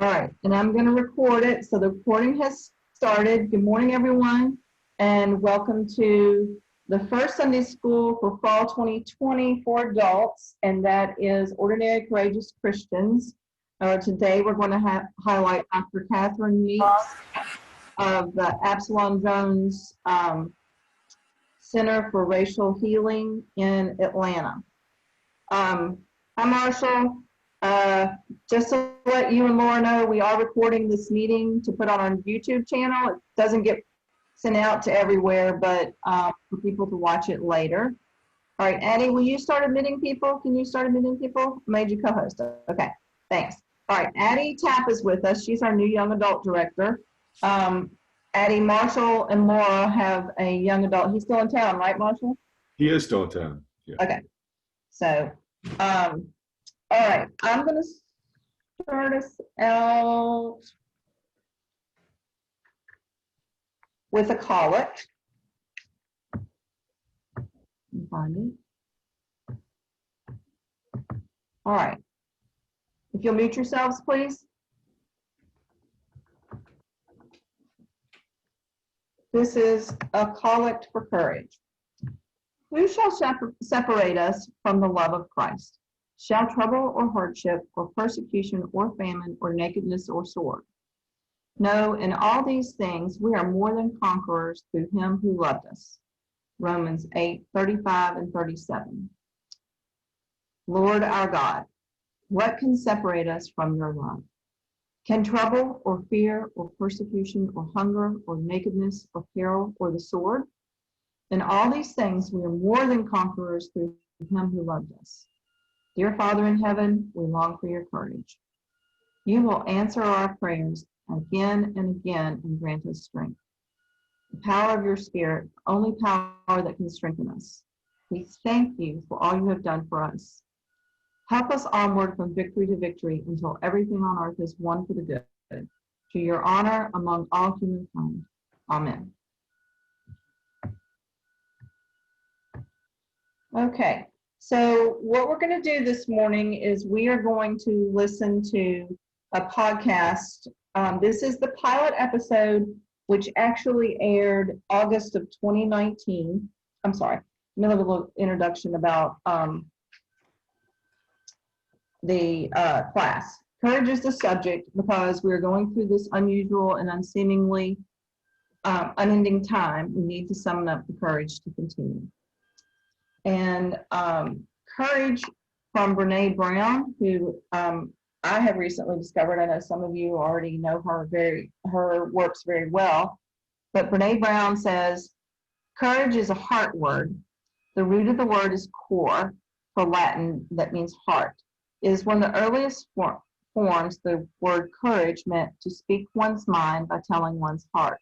All right, and I'm going to record it. So the recording has started. Good morning, everyone, and welcome to the first Sunday school for fall 2020 for adults, and that is Ordinary Courageous Christians. Today we're going to highlight Dr. Catherine Meeks of the Absalom Jones Center for Racial Healing in Atlanta. Hi, Marshall. Just to let you and Laura know, we are recording this meeting to put on our YouTube channel. It doesn't get sent out to everywhere, but for people to watch it later. All right, Addie, will you start admitting people? Can you start admitting people? I made you co-host. Okay, thanks. All right, Addie Tapp is with us. She's our new young adult director. Addie, Marshall, and Laura have a young adult. He's still in town, right, Marshall? He is still in town. Yeah. Okay. So, all right, I'm going to start us out with a collect. Find it. All right. If you'll mute yourselves, please. This is a collect for courage. Who shall separate us from the love of Christ? Shall trouble or hardship or persecution or famine or nakedness or sword? No, in all these things we are more than conquerors through him who loved us. Romans 8:35 and 37. Lord our God, what can separate us from your love? Can trouble or fear or persecution or hunger or nakedness or peril or the sword? In all these things we are more than conquerors through him who loved us. Dear Father in heaven, we long for your courage. You will answer our prayers again and again and grant us strength. The power of your Spirit, the only power that can strengthen us. We thank you for all you have done for us. Help us onward from victory to victory until everything on earth is won for the good, to your honor among all humankind. Amen. Okay. So what we're going to do this morning is we are going to listen to a podcast. This is the pilot episode, which actually aired August of 2019. I'm sorry, middle of a little introduction about the class. Courage is the subject because we're going through this unusual and unseemingly unending time. We need to summon up the courage to continue. And courage from Brene Brown, who I have recently discovered. I know some of you already know her works very well. But Brene Brown says, courage is a heart word. The root of the word is cor, for Latin, that means heart. It is one of the earliest forms the word courage meant to speak one's mind by telling one's heart.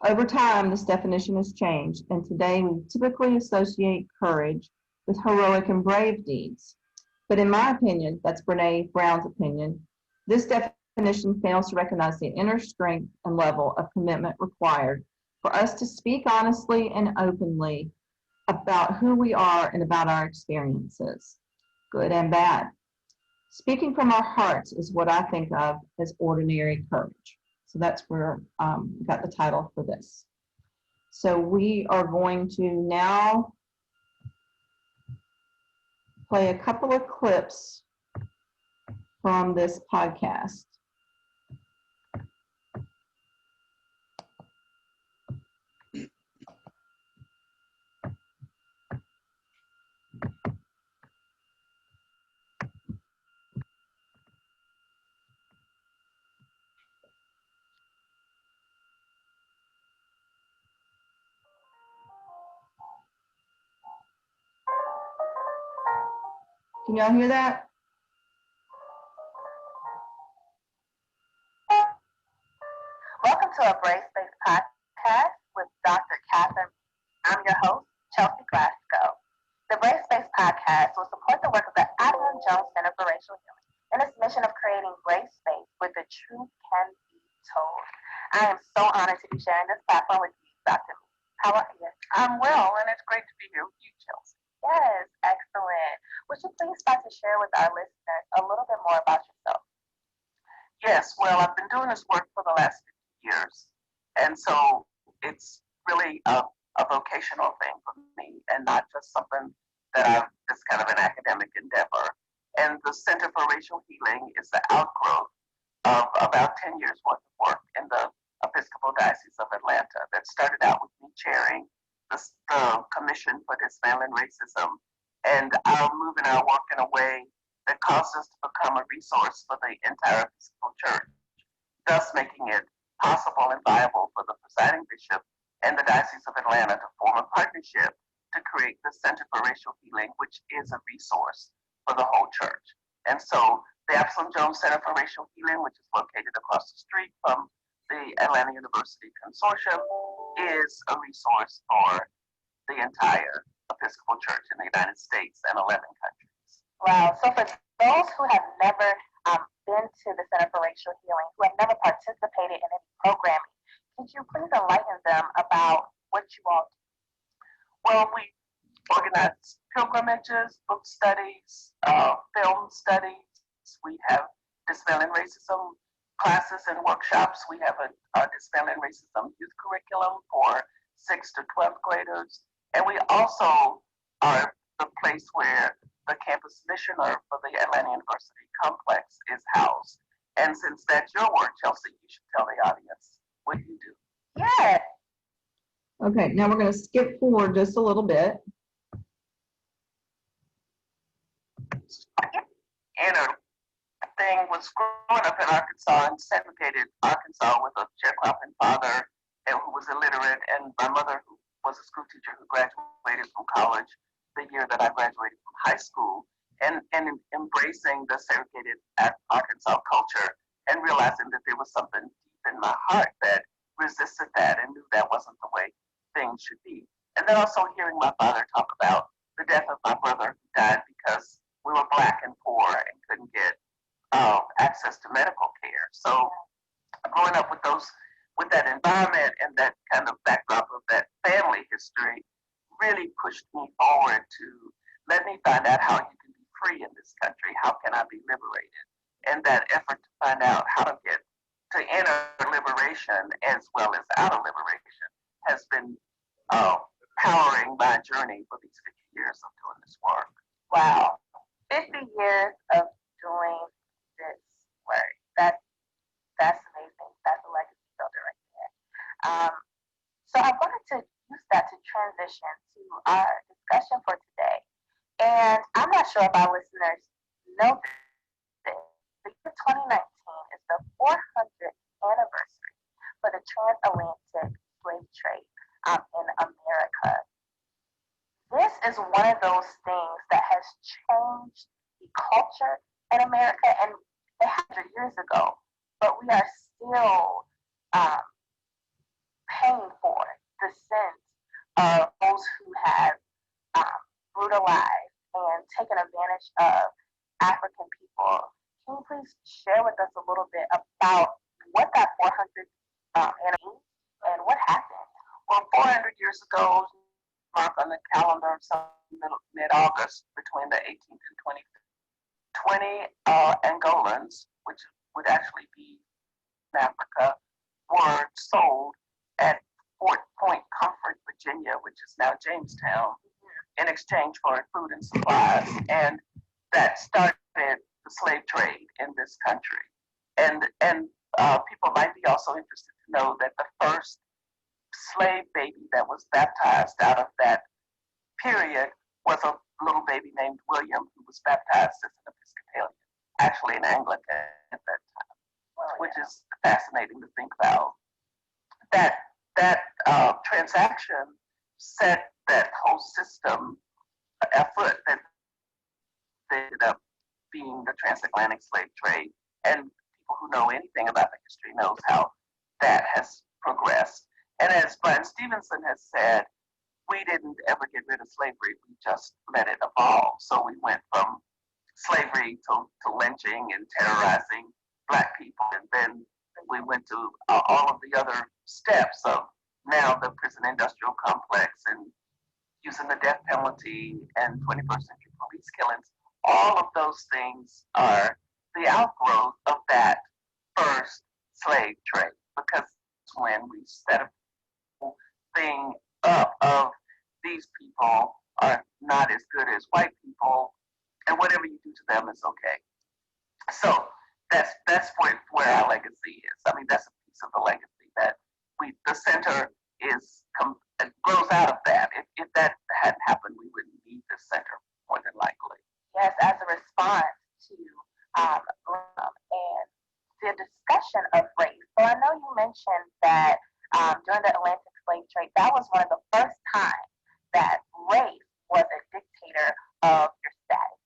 Over time, this definition has changed, and today we typically associate courage with heroic and brave deeds. But in my opinion, that's Brene Brown's opinion, this definition fails to recognize the inner strength and level of commitment required for us to speak honestly and openly about who we are and about our experiences, good and bad. Speaking from our hearts is what I think of as ordinary courage. So that's where we got the title for this. So we are going to now play a couple of clips from this podcast. Can y'all hear that? Welcome to a Brace-Based podcast with Dr. Catherine. I'm your host, Chelsea Glasgow. The Brace-Based podcast will support the work of the Absalom Jones Center for Racial Healing in its mission of creating brace space where the truth can be told. I am so honored to be sharing this platform with you, Dr. Meeks. How are you? I'm well, and it's great to be here with you, Chelsea. Yes, excellent. Would you please start to share with our listeners a little bit more about yourself? Yes, well, I've been doing this work for the last 50 years. And so it's really a vocational thing for me and not just something that it's kind of an academic endeavor. And the Center for Racial Healing is the outgrowth of about 10 years worth of work in the Episcopal Diocese of Atlanta that started out with me chairing the Commission for Dismantling Racism and moving our work in a way that caused us to become a resource for the entire Episcopal Church, thus making it possible and viable for the presiding bishop and the Diocese of Atlanta to form a partnership to create the Center for Racial Healing, which is a resource for the whole church. And so the Absalom Jones Center for Racial Healing, which is located across the street from the Atlanta University Consortium, is a resource for the entire Episcopal Church in the United States and 11 countries. Wow. So for those who have never been to the Center for Racial Healing, who have never participated in any programming, could you please enlighten them about what you all do? Well, we organize pilgrimages, book studies, film studies. We have Dismantling Racism classes and workshops. We have a Dismantling Racism youth curriculum for 6th to 12th graders. And we also are the place where the campus missioner for the Atlanta University complex is housed. And since that's your work, Chelsea, you should tell the audience what you do. Yeah. Okay, now we're going to skip forward just a little bit. And a thing was growing up in Arkansas and segregated Arkansas with a sharecropping father who was illiterate, and my mother, who was a school teacher who graduated from college the year that I graduated from high school, and embracing the segregated Arkansas culture and realizing that there was something deep in my heart that resisted that and knew that wasn't the way things should be. And then also hearing my father talk about the death of my brother who died because we were Black and poor and couldn't get access to medical care. So growing up with that environment and that kind of backdrop of that family history really pushed me forward to let me find out how you can be free in this country. How can I be liberated? And that effort to find out how to get to inner liberation as well as outer liberation has been powering my journey for these 50 years of doing this work. Wow. 50 years of doing this work. That's amazing. That's a legacy builder right there. So I wanted to use that to transition to our discussion for today. And I'm not sure if our listeners know this. The year 2019 is the 400th anniversary for the transatlantic slave trade in America. This is one of those things that has changed the culture in America, and it happened years ago, but we are still paying for the sins of those who have brutalized and taken advantage of African people. Can you please share with us a little bit about what that 400th anniversary and what happened? Well, 400 years ago, mark on the calendar, mid-August, between the 18th and 25th, 20 Angolans, which would actually be in Africa, were sold at Fort Point Comfort, Virginia, which is now Jamestown, in exchange for food and supplies. And that started the slave trade in this country. And people might be also interested to know that the first slave baby that was baptized out of that period was a little baby named William, who was baptized as an Episcopalian, actually an Anglican at that time, which is fascinating to think about. That transaction set that whole system afoot that ended up being the transatlantic slave trade. And people who know anything about the history knows how that has progressed. And as Brian Stevenson has said, we didn't ever get rid of slavery, we just let it evolve. So we went from slavery to lynching and terrorizing Black people, and then we went to all of the other steps of now the prison industrial complex and using the death penalty and 21st century police killings. All of those things are the outgrowth of that slave trade, because when we set a thing up of these people are not as good as white people, and whatever you do to them is okay. So that's where our legacy is. I mean, that's a piece of the legacy that the center it grows out of that. If that hadn't happened, we wouldn't need the center more than likely. Yes, as a response to and the discussion of race. So I know you mentioned that during the Atlantic slave trade, that was one of the first times that race was a dictator of your status.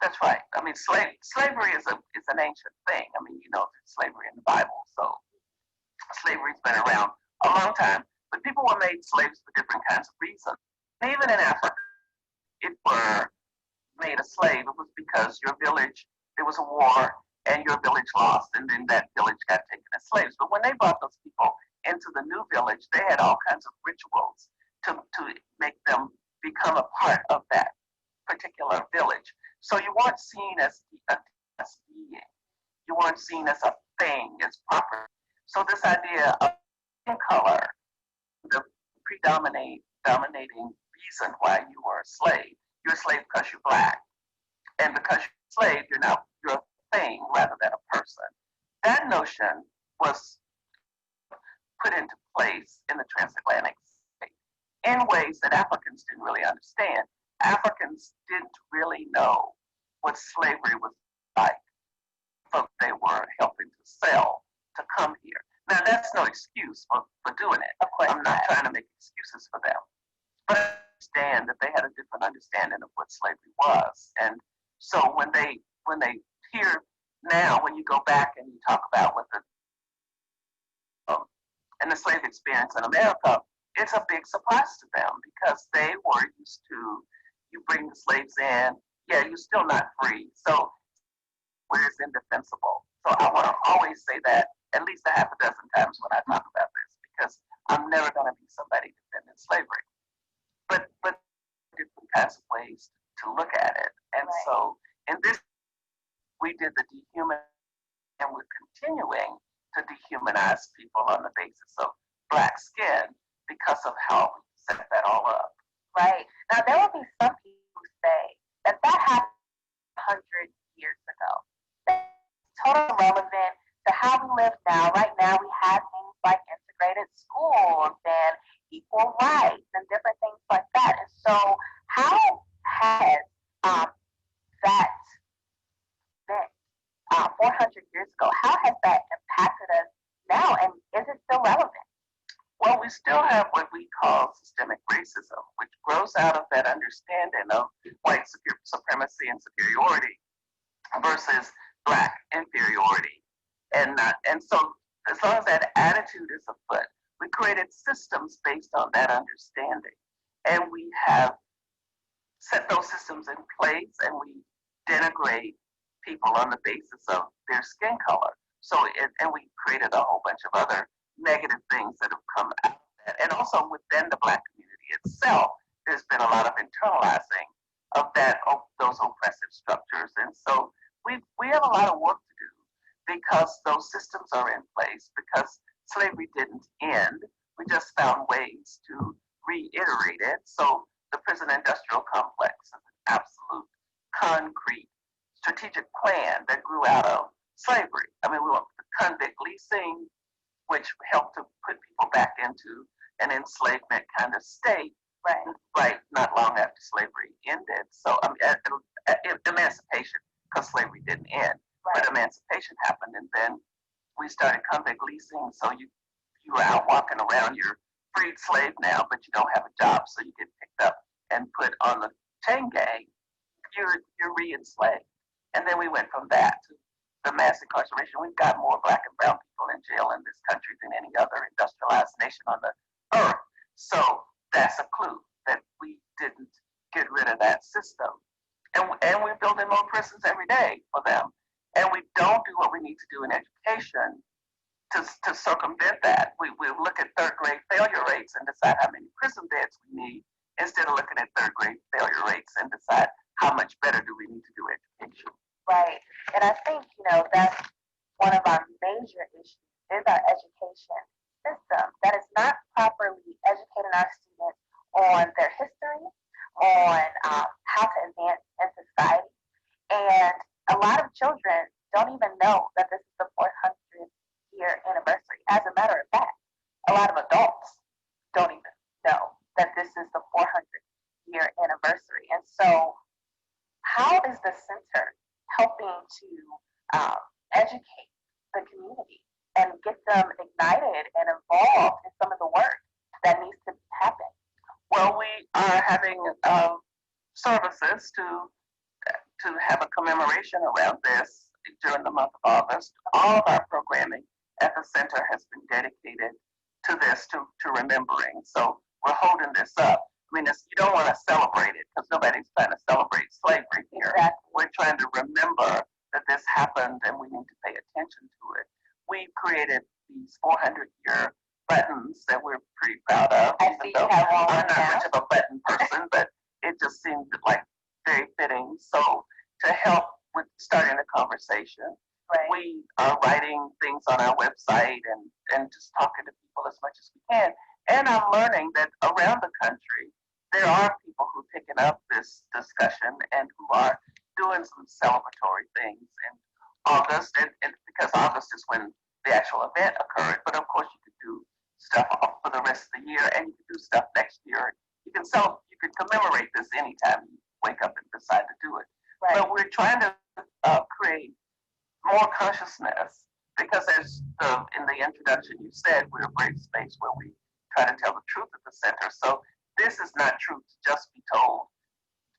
That's right. I mean, slavery is an ancient thing. I mean, slavery in the Bible. So slavery's been around a long time, but people were made slaves for different kinds of reasons. And even in Africa, if you were made a slave, it was because your village, there was a war, and your village lost, and then that village got taken as slaves. But when they brought those people into the new village, they had all kinds of rituals to make them become a part of that particular village. So you weren't seen as a being. You weren't seen as a thing, as property. So this idea of skin color, the dominating reason why you were a slave. You're a slave because you're black. And because you're a slave, you're a thing rather than a person. That notion was put into place in the transatlantic state in ways that Africans didn't really understand. Africans didn't really know what slavery was like. Folks they were helping to sell to come here. Now, that's no excuse for doing it. Of course, I'm not trying to make excuses for them. But I understand that they had a different understanding of what slavery was. And so when they hear now, when you go back and you talk about what and the slave experience in America, it's a big surprise to them because they were used to, you bring the slaves in, yeah, you're still not free. So where it's indefensible. So I want to always say that at least a half a dozen times when I talk about this, because I'm never going to be somebody defending slavery. But different kinds of ways to look at it. And right. So in this, we did the dehuman, and we're continuing to dehumanize people on the basis of black skin because of how we set that all up. Right. Now, there will be some people who say that happened 100 years ago. That's totally relevant to how we live now. Right now, we have things like integrated schools and equal rights and different things like that. And so how has that been 400 years ago? How has that impacted us now? And is it still relevant? Well, we still have what we call systemic racism, which grows out of that understanding of white supremacy and superiority versus black inferiority. And so as long as that attitude is afoot, we created systems based on that understanding. And we have set those systems in place, and we denigrate people on the basis of their skin color. And we created a whole bunch of other negative things that have come out of that. And also within the black community itself, there's been a lot of internalizing of those oppressive structures. And so we have a lot of work to do because those systems are in place, because slavery didn't end. We just found ways to reiterate it. So the prison industrial complex is an absolute concrete strategic plan that grew out of slavery. I mean, we went to convict leasing, which helped to put people back into an enslavement kind of state, right not long after slavery ended. So emancipation, because slavery didn't end, but emancipation happened, and then we started convict leasing. So you are out walking around, you're freed slave now, but you don't have a job, so you get picked up and put on the chain gang. You're re-enslaved. And then we went from that to the mass incarceration. We've got more black and brown people in jail in this country than any other industrialized nation on the earth. So that's a clue that we didn't get rid of that system. And we're building more prisons every day for them. And we don't do what we need to do in education to circumvent that. We look at third grade failure rates and decide how many prison beds we need, instead of looking at third grade failure rates and decide how much better do we need to do education. Right. And I think, that's one of our major issues is even know that this is the 400th year anniversary. As a matter of fact, a lot of adults don't even know that this is the 400th year anniversary. And so, how is the center helping to educate the community and get them ignited and involved in some of the work that needs to happen? Well, we are having services to have a commemoration around this during the month of August. All of our programming at the center has been dedicated to this, to remembering. So we're holding this up. I mean, you don't want to celebrate it because nobody's trying to celebrate slavery here. Exactly. We're trying to remember that this happened and we need to pay attention to it. We created these 400-year buttons that we're pretty proud of. I see you have all I'm of not them. much of a button person, but it just seemed like very fitting. So to help with starting a conversation, Right. we are writing things on our website and just talking to people as much as we can. And I'm learning that around the country, there are people who are picking up this discussion and who are doing some celebratory things in August, and because August is when the actual event occurred. But of course, you could do stuff for the rest of the year, and you could do stuff next year. You can commemorate this anytime you wake up and decide to do it. Right. But we're trying to create more consciousness, because as in the introduction you said, we're a great space where we try to tell the truth at the center. So this is not truth to just be told.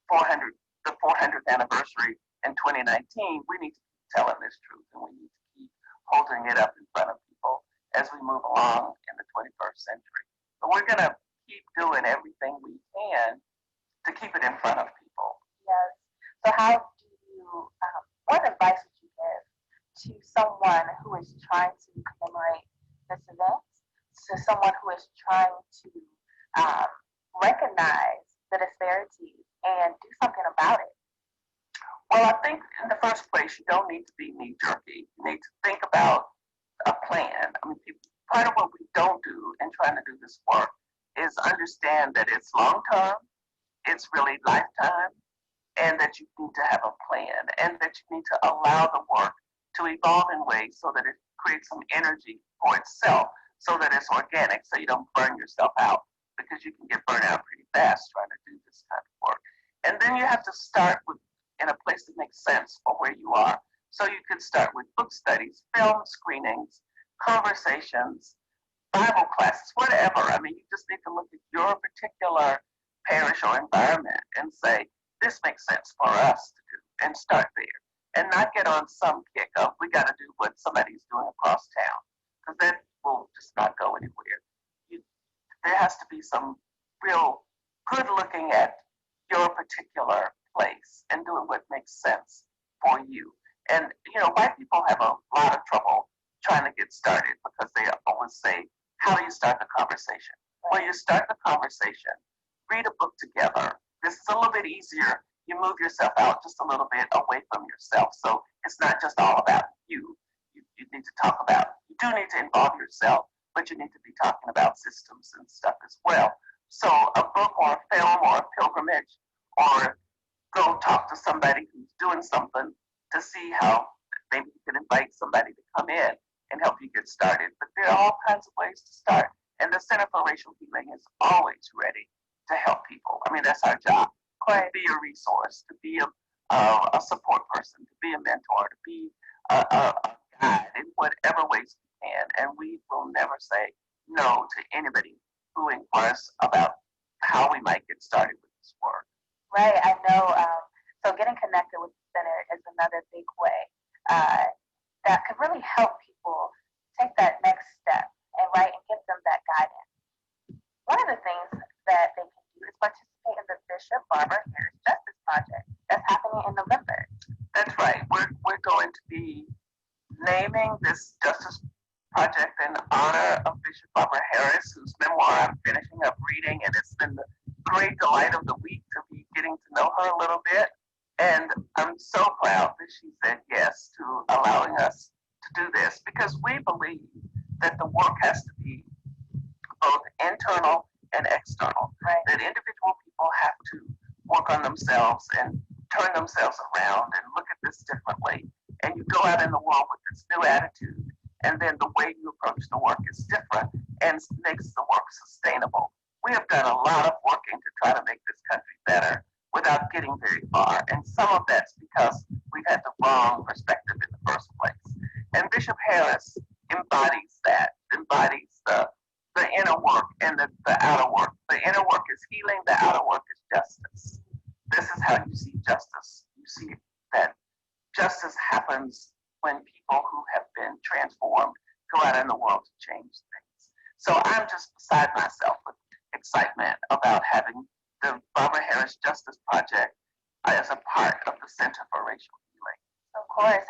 The 400th anniversary in 2019, we need to keep telling this truth, and we need to keep holding it up in front of people as we move along in the 21st century. But we're going to keep doing everything we can to keep it in front of people. Yes. So how do you, what advice would you give to someone who is trying to commemorate this event, to someone who is trying to recognize the disparities and do something about it? Well, I think in the first place, you don't need to be knee-jerky. You need to think about a plan. I mean, part of what we don't do in trying to do this work is understand that it's long-term, it's really lifetime, and that you need to have a plan, and that you need to allow the work to evolve in ways so that it creates some energy for itself, so that it's organic, so you don't burn yourself out, because you can get burned out pretty fast trying to do this kind of work. And then you have to start in a place that makes sense for where you are. So you could start with book studies, film screenings, conversations, Bible classes, whatever. I mean, you just need to look at your particular parish or environment and say, this makes sense for us to do, and start there. And not get on some kick of, we got to do what somebody's doing across town, because that will just not go anywhere. There has to be some real good looking at your particular place and doing what makes sense for you. And, white people have a lot of trouble trying to get started, because they always say, how do you start the conversation? Well, you start the conversation, read a book together. This is a little bit easier. You move yourself out just a little bit away from yourself. So it's not just all about you. You need to talk about, you do need to involve yourself, but you need to be talking about systems and stuff as well. So a book or a film or a pilgrimage, or go talk to somebody who's doing something to see how maybe you can invite somebody to come in and help you get started. But there are all kinds of ways to start. And the Center for Racial Healing is always ready to help people. I mean, that's our job. To be a resource, to be a support person, to be a mentor, to be a guide in whatever ways we can. And we will never say no to anybody who inquires about how we might get started with this work. Right, I know. So getting connected with the center is another big way that could really help people take that next step and give them that guidance. One of the things that they can do is participate in the Bishop Barbara Harris Justice Project that's happening in November. That's right. We're going to be naming this Justice Project in honor of Bishop Barbara Harris, whose memoir I'm finishing up reading, and it's been the great delight of the week to be getting to know her a little bit. And I'm so proud that she said yes to allowing us to do this, because we believe that the work has to be both internal and external. Right. That individual people have to work on themselves and turn themselves around and look at this differently. and you go out in the world with this new attitude, and then the way you approach the work is different and makes the work sustainable. We have done a lot of working to try to make this country better without getting very far, and some of that's because we've had the wrong perspective in the first place. And Bishop Harris embodies that, embodies the inner work and the outer work. The inner work is healing, the outer work is justice. This is how you see justice. You see that justice happens when people who have been transformed go out in the world to change things. So I'm just beside myself with excitement about having the Barbara Harris Justice Project as a part of the Center for Racial Healing. Of course.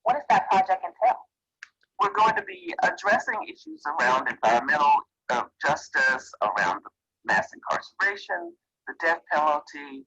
What does that project entail? We're going to be addressing issues around environmental justice, around mass incarceration, the death penalty,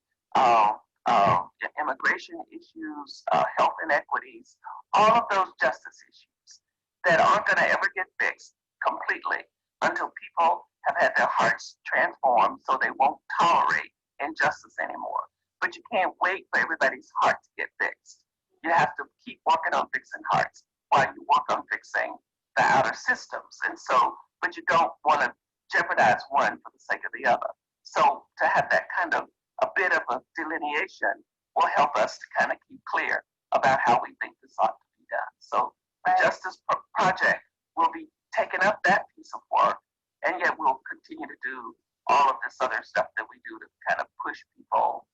immigration issues, health inequities, all of those justice issues that aren't going to ever get fixed completely until people have had their hearts transformed so they won't tolerate injustice anymore. But you can't wait for everybody's heart to get fixed. You have to keep working on fixing hearts while you work on fixing the outer systems. And so, but you don't want to jeopardize one for the sake of the other. So to have that kind of a bit of a delineation will help us to kind of keep clear about how we think this ought to be done. So the Justice Project will be taking up that piece of work, and yet we'll continue to do all of this other stuff that we do to kind of push people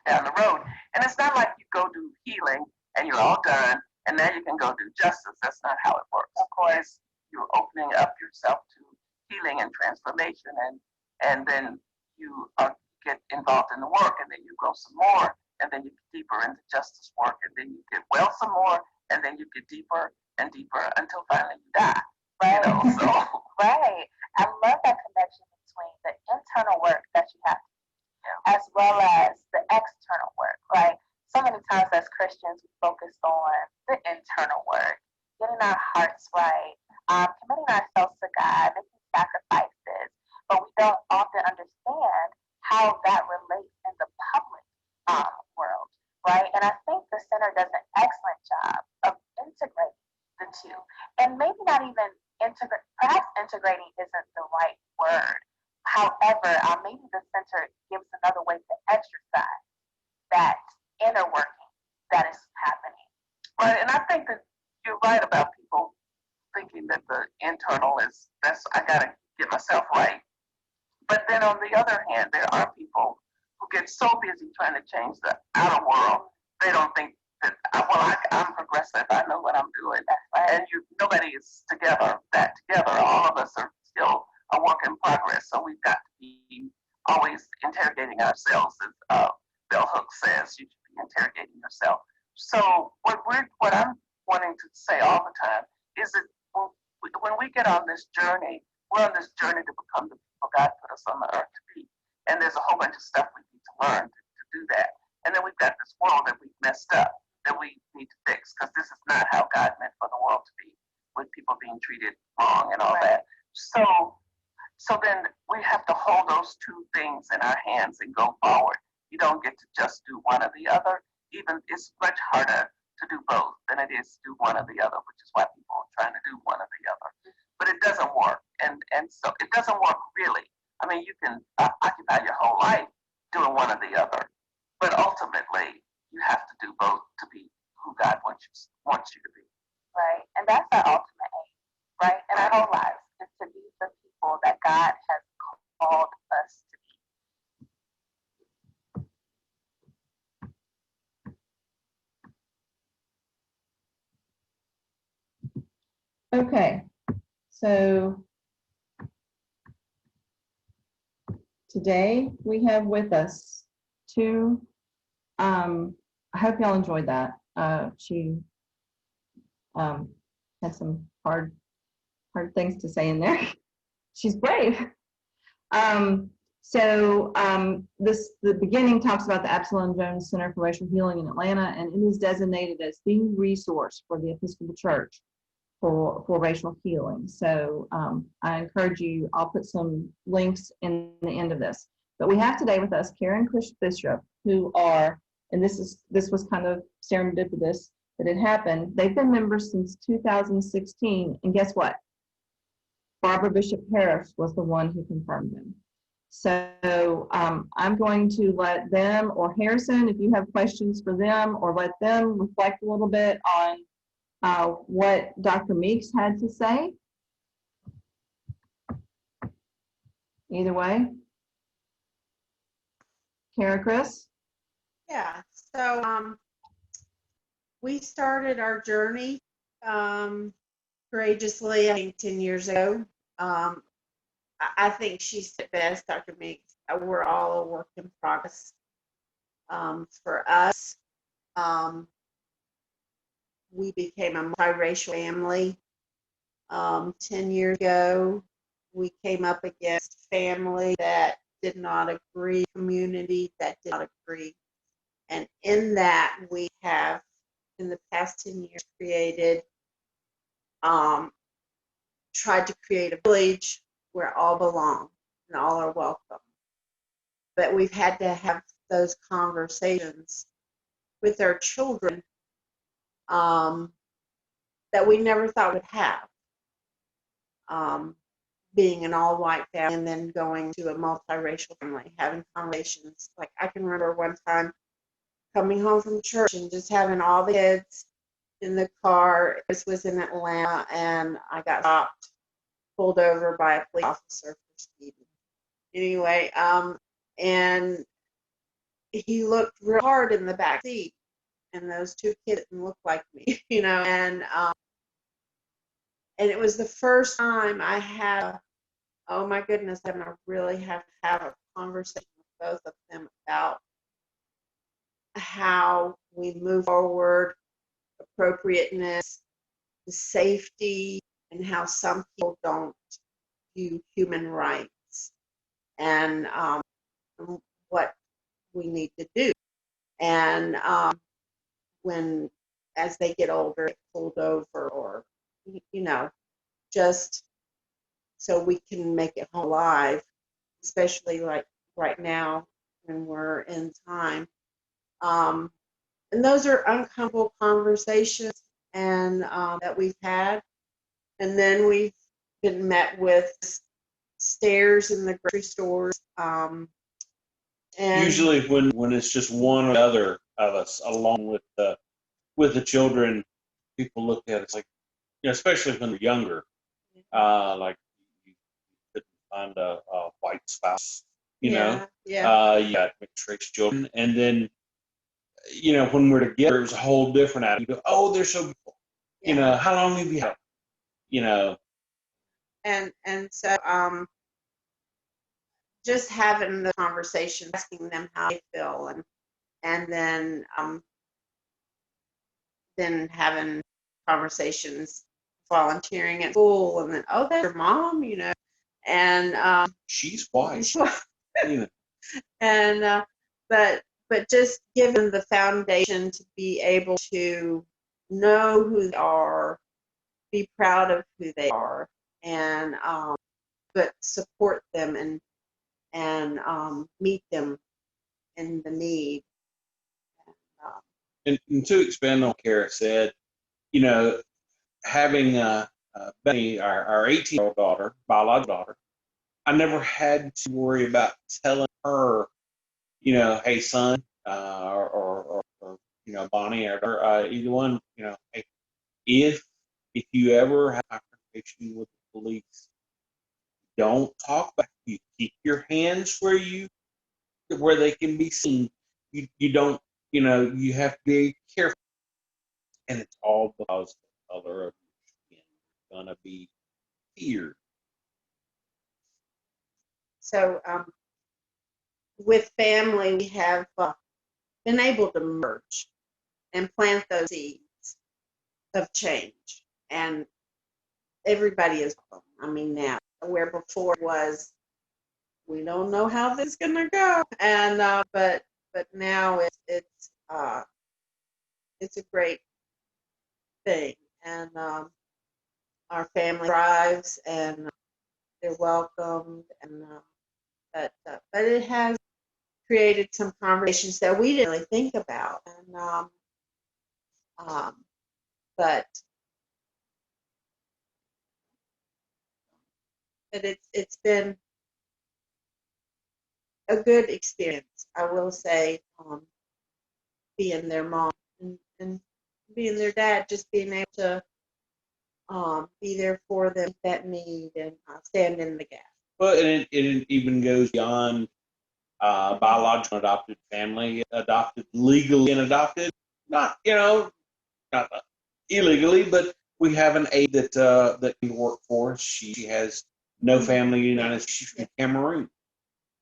down the road. And it's not like you go do healing and you're all done, and now you can go do justice. That's not how it works. Of course, you're opening up yourself to healing and transformation, and then you get involved in the work, and then you grow some more, and then you get deeper into justice work, and then you get well some more, and then you get deeper and deeper until finally you die. Right. You know, so. Right. I love that connection between the internal work that you have to do, as well as the external work, right? So many times as Christians, we focus on the internal work, getting our hearts right, committing ourselves to God, making sacrifices, but we don't often understand how that relates in the public world, right? And I think the center does an excellent job of integrating the two, and maybe not even perhaps integrating isn't the right word. However, maybe the center gives another way to exercise that inner working that is happening. Right, and I think that you're right about people thinking that the internal I gotta get myself right. But then on the other hand, there are people who get so busy trying to change the outer world, they don't think that, I'm progressive, I know what I'm doing. And nobody is together. All of us are still a work in progress. So we've got to be always interrogating ourselves, as Bell Hooks says, you should be interrogating yourself. So what I'm wanting to say all the time is that when we get on this journey, we're on this journey to become the people God put us on the earth to be. And there's a whole bunch of stuff we need to learn to do that. And then we've got this world that we've messed up that we need to fix, because this is not how God meant for the world to be, with people being treated wrong and all that. So then we have to hold those two things in our hands and go forward. You don't get to just do one or the other. Even it's much harder to do both than it is to do one or the other, which is why people are trying to do one or the other. But it doesn't work, and so it doesn't work really. I mean, you can occupy your whole life doing one or the other, but ultimately you have to do both to be who God wants you to be. Right, and that's our ultimate aim, right? In our whole lives, is to be the people that God has called us to be. Okay, so today we have with us two, I hope y'all enjoyed that. She had some hard things to say in there. She's brave. The beginning talks about the Absalom Jones Center for Racial Healing in Atlanta, and it is designated as the resource for the Episcopal Church for racial healing. So I encourage you, I'll put some links in the end of this. But we have today with us Karen Bishop, who are and this was kind of serendipitous that it happened. They've been members since 2016, and guess what? Barbara Bishop Harris was the one who confirmed them. So I'm going to let them, or Harrison, if you have questions for them, or let them reflect a little bit on what Dr. Meeks had to say. Either way. Kara, Chris? Yeah, so we started our journey courageously, I think 10 years ago. I think she said best, Dr. Meeks, we're all a work in progress. For us, we became a multiracial family 10 years ago. We came up against family that did not agree, community that did not agree. And in that, we have, in the past 10 years, tried to create a village where all belong and all are welcome. But we've had to have those conversations with our children that we never thought we'd have. Being an all-white family and then going to a multiracial family, having conversations. Like I can remember one time coming home from church and just having all the kids in the car. This was in Atlanta, and I got stopped, pulled over by a police officer for speeding. Anyway, and he looked real hard in the back seat, and those two kids didn't look like me, and it was the first time I had, oh my goodness, I'm going to really have to have a conversation with both of them about how we move forward, appropriateness, the safety, and how some people don't view human rights, and what we need to do. And when, as they get older, get pulled over, or, just so we can make it home alive, especially like right now when we're in time. And those are uncomfortable conversations and that we've had. And then we've been met with stares in the grocery stores. And usually when it's just one or the other of us along with the children, people look at us like, especially when they're younger, like you couldn't find a white spouse, you got mixed race children, and then when we're together, it's a whole different attitude. You go, oh, they're so beautiful. How long have you had them? And so just having the conversation, asking them how they feel, and then having conversations, volunteering at school, and then, oh, that's your mom, and she's white. And but just giving the foundation to be able to know who they are, be proud of who they are, and but support them and meet them in the need. And to expand on what Kara said, having Benny, our 18-year-old daughter, biological daughter, I never had to worry about telling her, hey, son, or Bonnie, or either one, hey, if you ever have a confrontation with the police, don't talk back. You keep your hands where they can be seen. You don't, you have to be careful. And it's all because the color of your skin is gonna be feared. So with family, we have been able to merge and plant those seeds of change, and everybody is welcome. I mean, now, where before was, we don't know how this is gonna go, and but now it's a great thing, and our family thrives, and they're welcomed, and but it has created some conversations that we didn't really think about. And but it's been a good experience, I will say, being their mom and being their dad, just being able to be there for them that need and stand in the gap. Well, and it even goes beyond biological adopted family, adopted legally and adopted, not not illegally, but we have an aide that can work for us. She has no family in the United States. She's from Cameroon,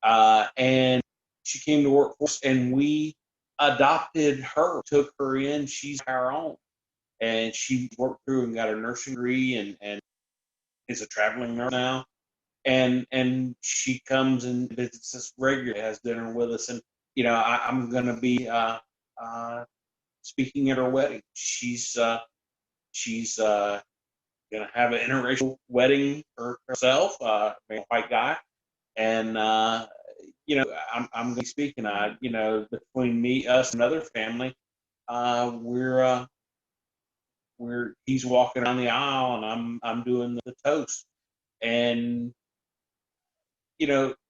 and she came to work for us, and we adopted her, took her in. She's our own, and she worked through and got her nursing degree, and is a traveling nurse now. And she comes and visits us regularly, has dinner with us, and I'm going to be speaking at her wedding. She's going to have an interracial wedding herself, a white guy, and I'm going to be speaking. Between me, us, and another family, he's walking down the aisle, and I'm doing the toast, and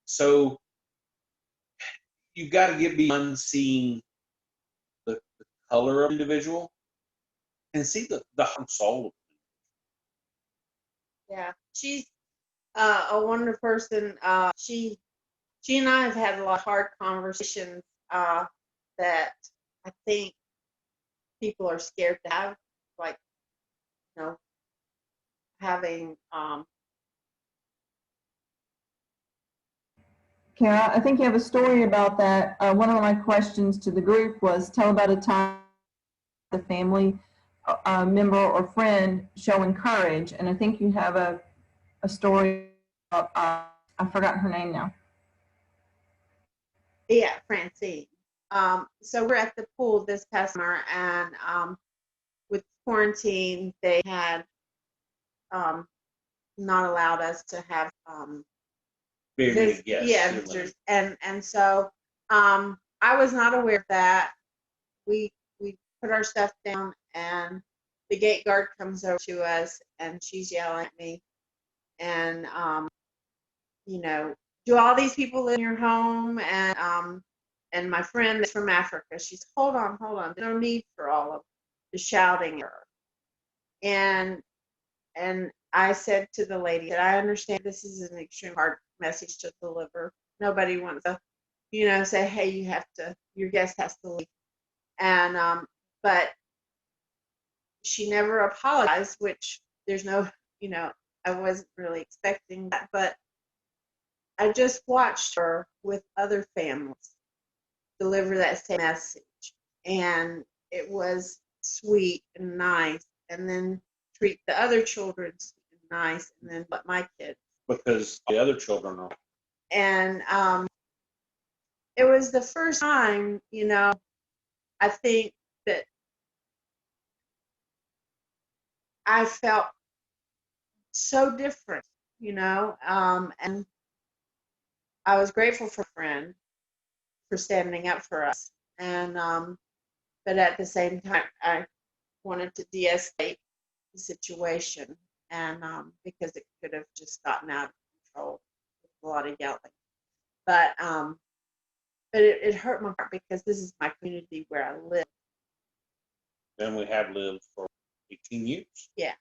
so you've got to get beyond seeing the color of the individual and see the heart and soul of Yeah, she's a wonderful person. She and I have had a lot of hard conversations that I think people are scared to have, like having Kara, I think you have a story about that. One of my questions to the group was, tell about a time the family member or friend showing courage. And I think you have a story about, I forgot her name now. Yeah, Francine. So we're at the pool this past summer, and with quarantine, they had not allowed us to have visitors, and so I was not aware of that. We put our stuff down, and the gate guard comes over to us, and she's yelling at me, and do all these people live in your home? And my friend is from Africa. She's, hold on, there's no need for all of the shouting. And I said to the lady that I understand this is an extremely hard message to deliver. Nobody wants to, say, hey, your guest has to leave. And but she never apologized, which there's no, I wasn't really expecting that, but I just watched her with other families deliver that same message, and it was sweet and nice, and then treat the other children sweet and nice, and then let my kids, because the other children are. And it was the first time, I think that I felt so different, and I was grateful for a friend for standing up for us, and but at the same time, I wanted to de-escalate the situation, and because it could have just gotten out of control with a lot of yelling, but it hurt my heart because this is my community where I live. And we have lived for 18 years. Yeah.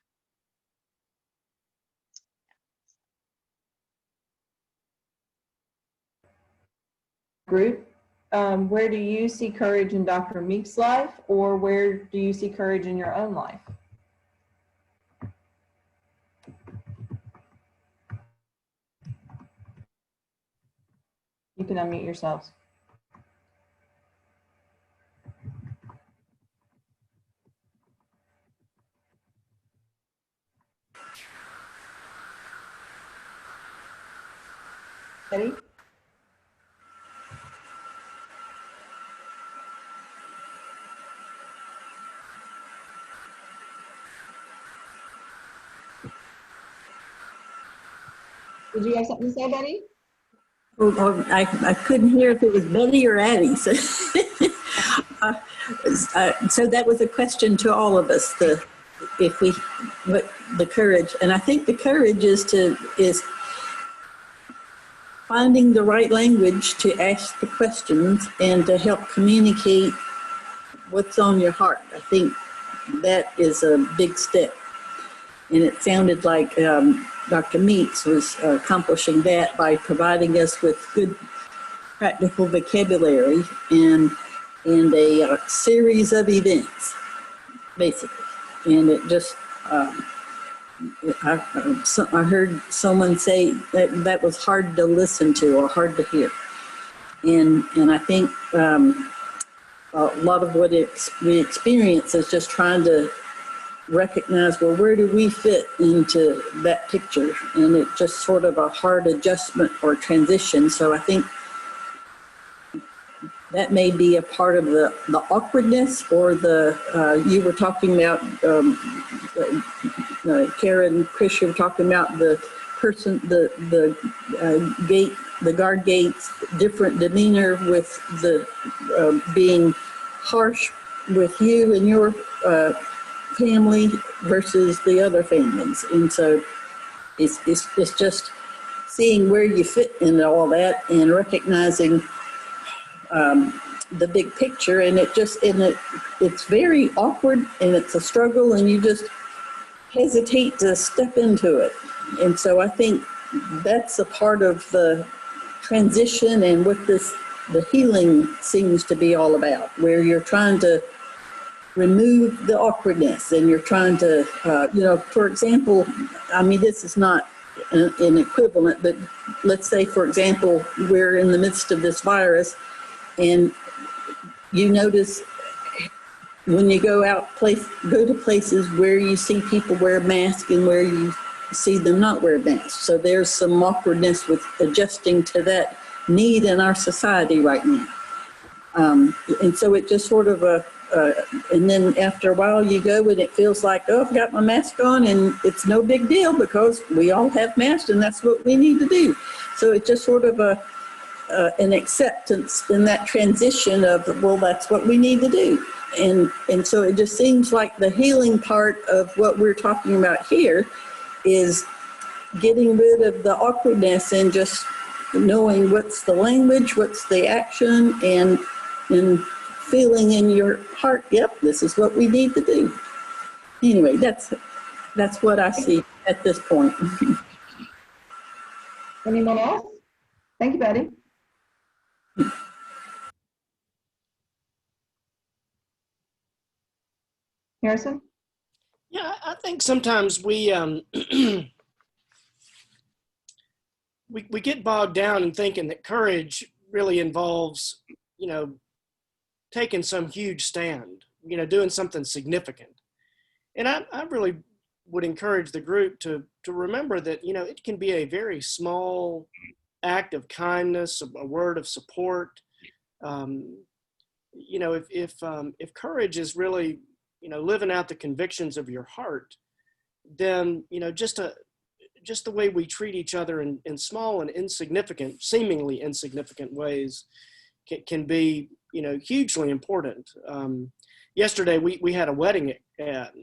Group, where do you see courage in Dr. Meeks' life, or where do you see courage in your own life? You can unmute yourselves. Ready? Did you have something to say, Betty? I couldn't hear if it was Betty or Addie. So, so that was a question to all of us. What the courage, and I think the courage is finding the right language to ask the questions and to help communicate what's on your heart. I think that is a big step. And it sounded like Dr. Meeks was accomplishing that by providing us with good practical vocabulary and a series of events, basically. And it just, I heard someone say that was hard to listen to or hard to hear. And I think a lot of what we experience is just trying to recognize, well, where do we fit into that picture? And it's just sort of a hard adjustment or transition. So I think that may be a part of the awkwardness or you were talking about, Karen, Chris, you were talking about the person, the gate, the guard gates, different demeanor with the being harsh with you and your family versus the other families. And so it's just seeing where you fit in all that and recognizing the big picture. And it's very awkward and it's a struggle and you just hesitate to step into it. And so I think that's a part of the transition and what the healing seems to be all about, where you're trying to remove the awkwardness and you're trying to, for example, I mean, this is not an equivalent, but let's say, for example, we're in the midst of this virus and you notice when you go to places where you see people wear masks and where you see them not wear masks. So there's some awkwardness with adjusting to that need in our society right now. And so it just sort of and then after a while you go and it feels like, oh, I've got my mask on and it's no big deal because we all have masks and that's what we need to do. So it's just sort of an acceptance in that transition of, well, that's what we need to do. And so it just seems like the healing part of what we're talking about here is getting rid of the awkwardness and just knowing what's the language, what's the action, and feeling in your heart, yep, this is what we need to do. Anyway, that's what I see at this point. Anyone else? Thank you, Betty. Harrison? Yeah, I think sometimes we we get bogged down in thinking that courage really involves, taking some huge stand, doing something significant. And I really would encourage the group to remember that, it can be a very small act of kindness, a word of support. If courage is really, living out the convictions of your heart, then, just the way we treat each other in small and insignificant, seemingly insignificant ways can be, hugely important. Yesterday we had a wedding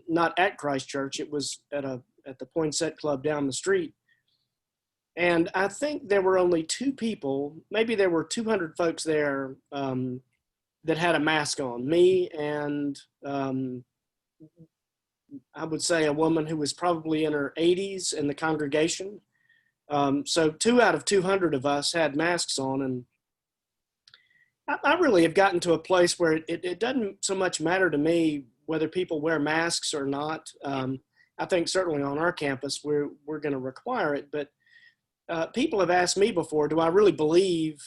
not at Christ Church. It was at the Poinsett Club down the street. And I think there were only two people, maybe there were 200 folks there that had a mask on, me and I would say a woman who was probably in her 80s in the congregation. So 2 out of 200 of us had masks on, and I really have gotten to a place where it doesn't so much matter to me whether people wear masks or not. I think certainly on our campus we're going to require it, but people have asked me before, do I really believe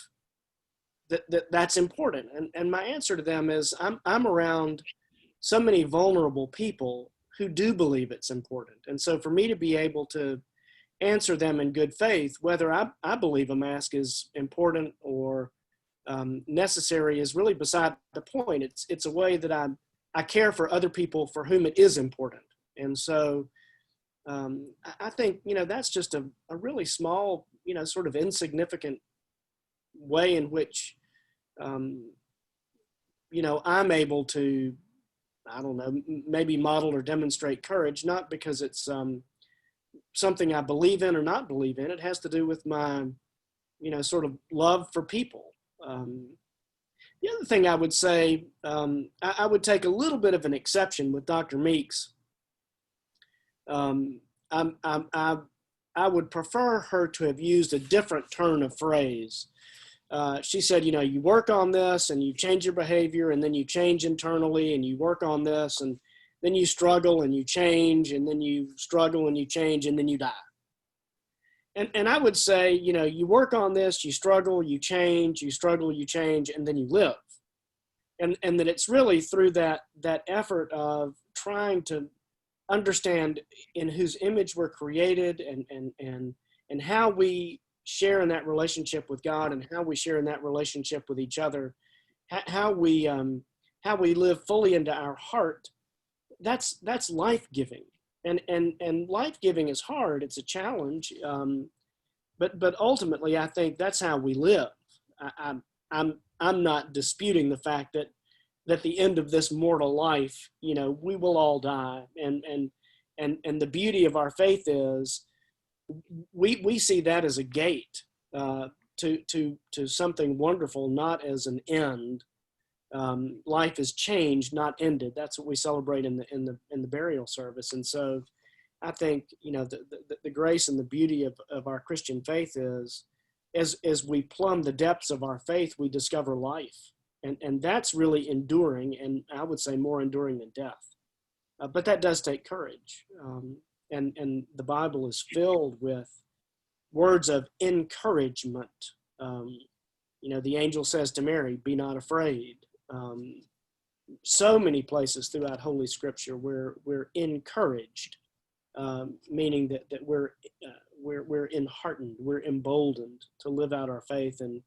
that's important? And my answer to them is I'm around so many vulnerable people who do believe it's important. And so for me to be able to answer them in good faith, whether I believe a mask is important or necessary is really beside the point. It's a way that I care for other people for whom it is important. And so I think, that's just a really small, sort of insignificant way in which, I'm able to, I don't know, maybe model or demonstrate courage, not because it's something I believe in or not believe in. It has to do with my, sort of love for people. The other thing I would say, I would take a little bit of an exception with Dr. Meeks. I would prefer her to have used a different turn of phrase. She said, you work on this and you change your behavior, and then you change internally, and you work on this, and then you struggle and you change, and then you struggle and you change, and then you die. And I would say, you work on this, you struggle, you change, you struggle, you change, and then you live. And that it's really through that effort of trying to understand in whose image we're created, and how we share in that relationship with God, and how we share in that relationship with each other, how we live fully into our heart. That's life-giving. And life-giving is hard. It's a challenge. But ultimately, I think that's how we live. I'm not disputing the fact that the end of this mortal life, we will all die. And the beauty of our faith is we see that as a gate to something wonderful, not as an end. Life is changed, not ended. That's what we celebrate in the burial service. And so I think, the grace and the beauty of our Christian faith is, as we plumb the depths of our faith, we discover life. And that's really enduring, and I would say more enduring than death. But that does take courage. And the Bible is filled with words of encouragement. The angel says to Mary, "Be not afraid." So many places throughout Holy Scripture where we're encouraged, meaning that we're enheartened, we're emboldened to live out our faith, and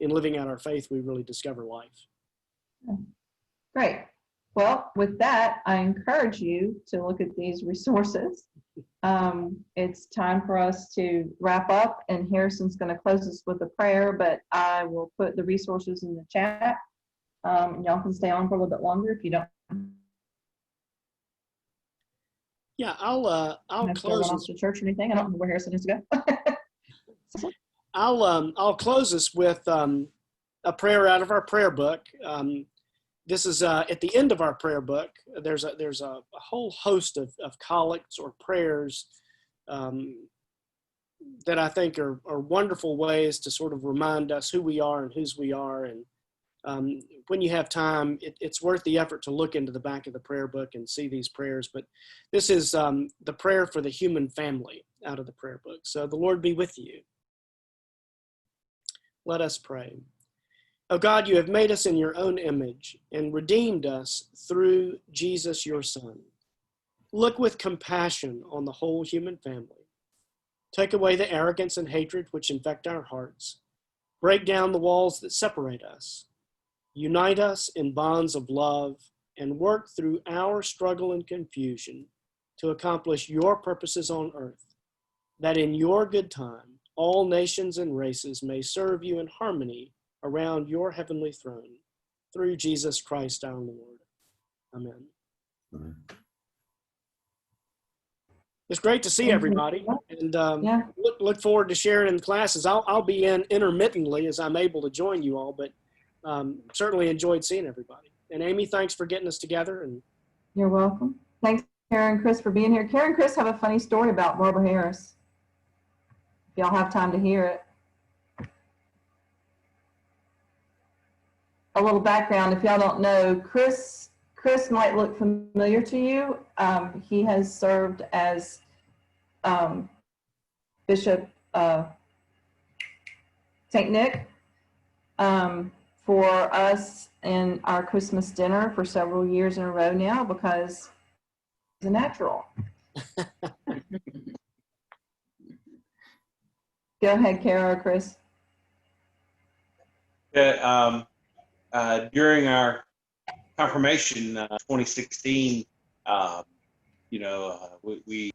in living out our faith, we really discover life. Great. Well, with that, I encourage you to look at these resources. It's time for us to wrap up, and Harrison's going to close us with a prayer, but I will put the resources in the chat. Y'all can stay on for a little bit longer if you don't. Yeah, I'll close us to church or anything. I don't know where Harrison is to go. I'll close us with a prayer out of our prayer book. This is at the end of our prayer book. There's a whole host of collects or prayers that I think are wonderful ways to sort of remind us who we are and whose we are. And when you have time, it's worth the effort to look into the back of the prayer book and see these prayers. But this is the prayer for the human family out of the prayer book. So the Lord be with you. Let us pray. Oh God, you have made us in your own image and redeemed us through Jesus, your Son. Look with compassion on the whole human family. Take away the arrogance and hatred which infect our hearts. Break down the walls that separate us. Unite us in bonds of love, and work through our struggle and confusion to accomplish your purposes on earth, that in your good time all nations and races may serve you in harmony around your heavenly throne, through Jesus Christ our Lord. Amen. Amen. It's great to see everybody, and look forward to sharing in the classes. I'll be in intermittently as I'm able to join you all, but certainly enjoyed seeing everybody. And Amy, thanks for getting us together. And you're welcome. Thanks, Karen and Chris, for being here. Karen and Chris have a funny story about Barbara Harris. If y'all have time to hear it. A little background, if y'all don't know, Chris might look familiar to you. He has served as Bishop St. Nick for us in our Christmas dinner for several years in a row now, because he's a natural. Go ahead, Kara or Chris. During our confirmation 2016, we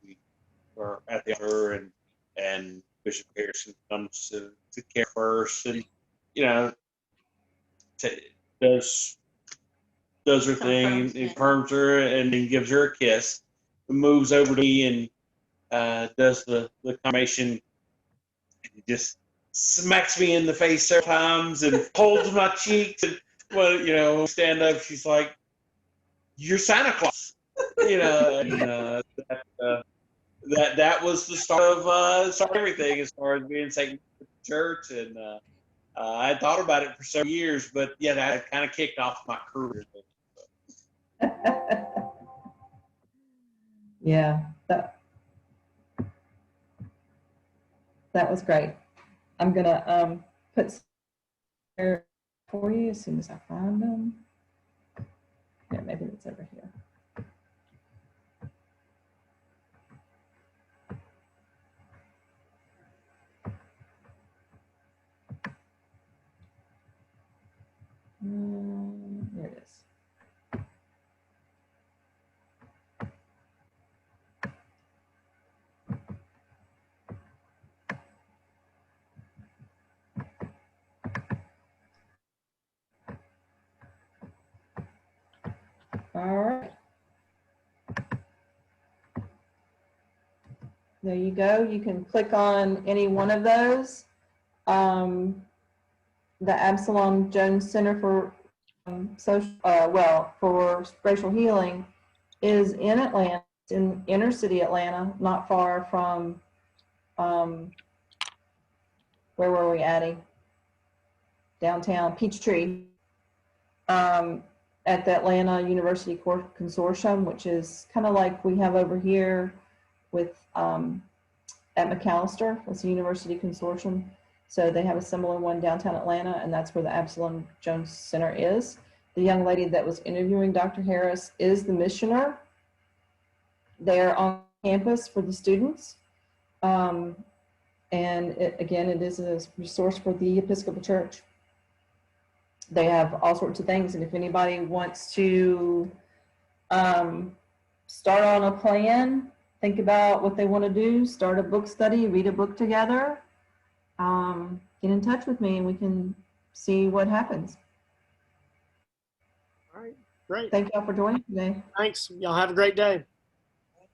were at the altar, and Bishop Harrison comes to care first, and you know, does her thing, Confirms, yeah. confirms her, and then gives her a kiss. Moves over to me and does the confirmation. He just smacks me in the face several times and holds my cheeks. And well, you know, stand up. She's like, "You're Santa Claus," you know, and that was the start of everything as far as being taken to church. And I had thought about it for several years, but yeah, that kind of kicked off my career. Yeah, that was great. I'm gonna put some there for you as soon as I find them. Yeah, maybe it's over here. There it is. All right. There you go. You can click on any one of those. The Absalom Jones Center for for Racial Healing is in Atlanta, in inner city Atlanta, not far from, where were we, Addie? Downtown Peachtree, at the Atlanta University Consortium, which is kind of like we have over here with at McAllister. That's a university consortium. So they have a similar one downtown Atlanta, and that's where the Absalom Jones Center is. The young lady that was interviewing Dr. Harris is the missioner there on campus for the students. And it is a resource for the Episcopal Church. They have all sorts of things, and if anybody wants to start on a plan, think about what they want to do, start a book study, read a book together, get in touch with me and we can see what happens. All right, great. Thank y'all for joining today. Thanks. Y'all have a great day.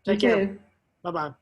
Take You care. too. Bye-bye.